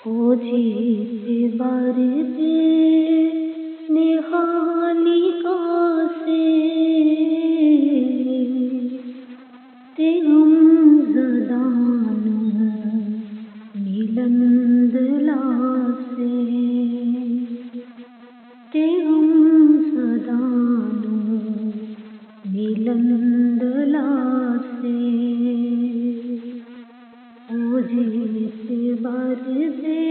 खोजी से बरसे निहालिका से ते गमज़दानु नीलंदला से ते गमज़दानु नीलंदला से खोजी से बरसे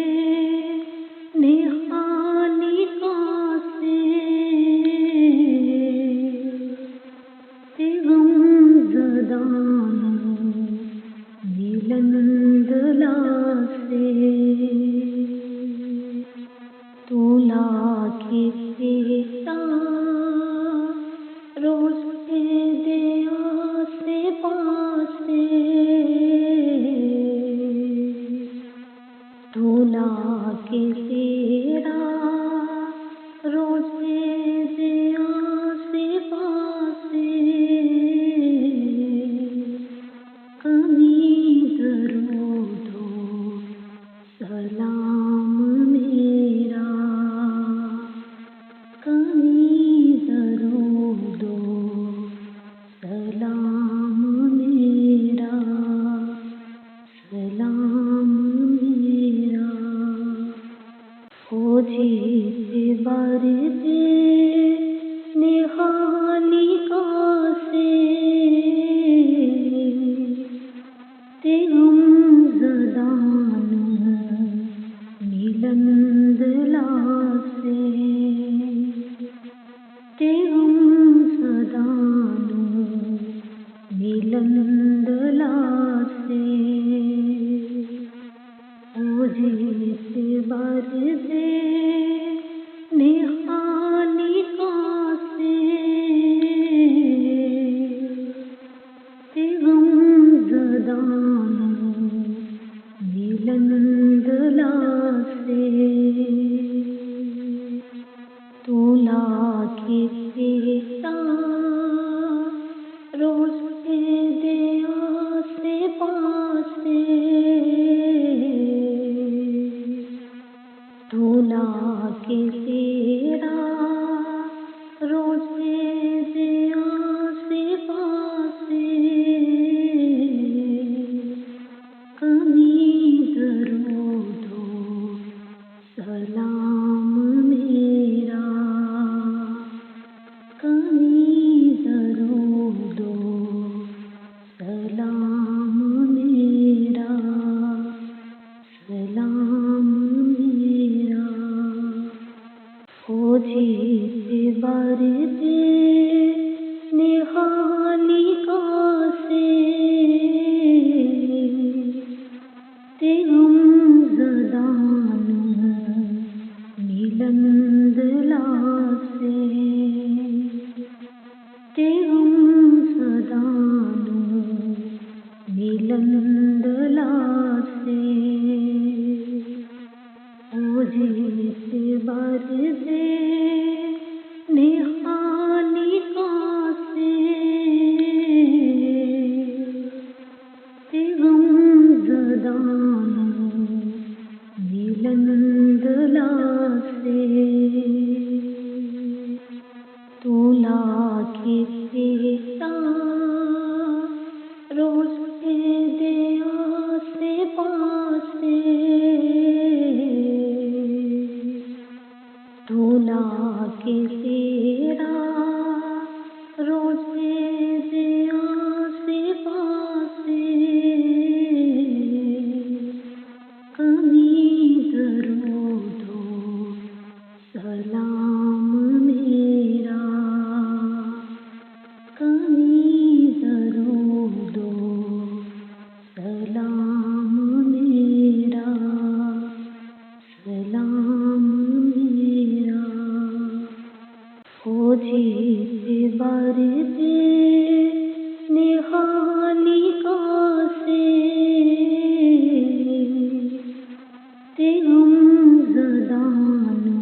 निहालिका से ते गमज़दानु नीलंदला से तुला के पेटा रोज के दया से पासे तुला के तेरा रोज के दया से पासे कमी दरूदो सलाम मेरा कमी दरूदो सलाम मेरा सलाम मेरा खोजी से बरसे निहालिका से ते गमज़दानु नीलंदला से ते गमज़दानु नीलंदला से खोजी से बरसे निहालिका से ते गमज़दानु नीलंदला से तुला के पेटा रोज के दया से पासे तुला के तेरा रोज के दया से पासे कमी दरूदो सलाम मेरा कमी दरूदो सलाम मेरा सलाम मेरा खोजी से बरसे निहालिका से ते गमज़दानु नीलंदला से ते गमज़दानु नीलंदला से खोजी से बरसे निहालिका से ते गमज़दानु नीलंदला से तुला के पेटा रोज के दया से पासे तुला के तेरा रोज के दया से पासे कमी दरूदो सलाम मेरा कमी दरूदो सलाम मेरा सलाम मेरा खोजी से बरसे निहालिका से ते गमज़दानु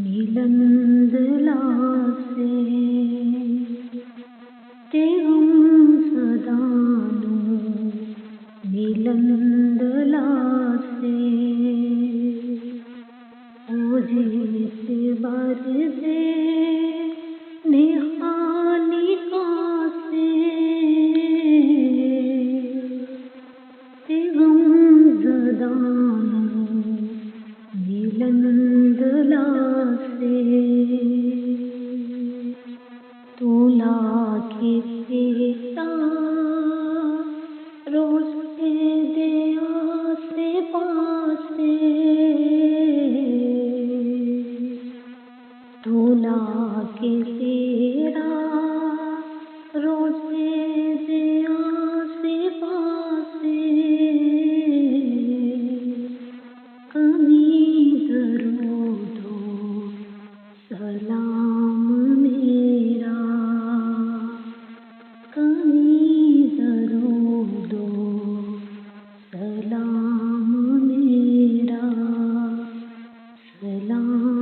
नीलंदला से ते गमज़दानु नीलंदला से मिला